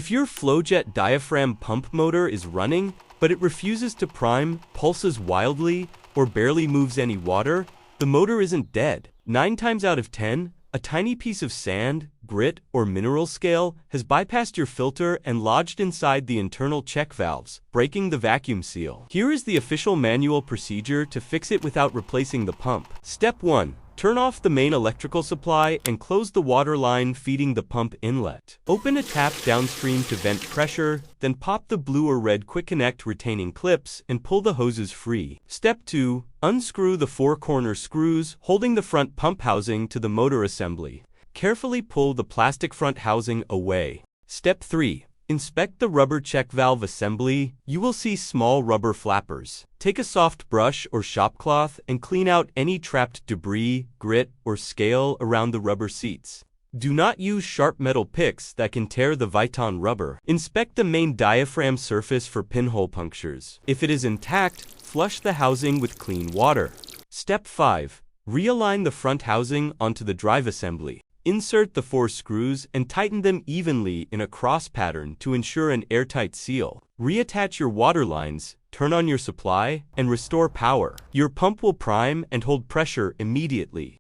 If your Flojet diaphragm pump motor is running, but it refuses to prime, pulses wildly, or barely moves any water, the motor isn't dead. 9 times out of 10, a tiny piece of sand, grit, or mineral scale has bypassed your filter and lodged inside the internal check valves, breaking the vacuum seal. Here is the official manual procedure to fix it without replacing the pump. Step 1. Turn off the main electrical supply and close the water line feeding the pump inlet. Open a tap downstream to vent pressure, then pop the blue or red Quick Connect retaining clips and pull the hoses free. Step 2. Unscrew the 4 corner screws holding the front pump housing to the motor assembly. Carefully pull the plastic front housing away. Step 3. Inspect the rubber check valve assembly. You will see small rubber flappers. Take a soft brush or shop cloth and clean out any trapped debris, grit, or scale around the rubber seats. Do not use sharp metal picks that can tear the Viton rubber. Inspect the main diaphragm surface for pinhole punctures. If it is intact, flush the housing with clean water. Step 5. Realign the front housing onto the drive assembly. Insert the 4 screws and tighten them evenly in a cross pattern to ensure an airtight seal. Reattach your water lines, turn on your supply, and restore power. Your pump will prime and hold pressure immediately.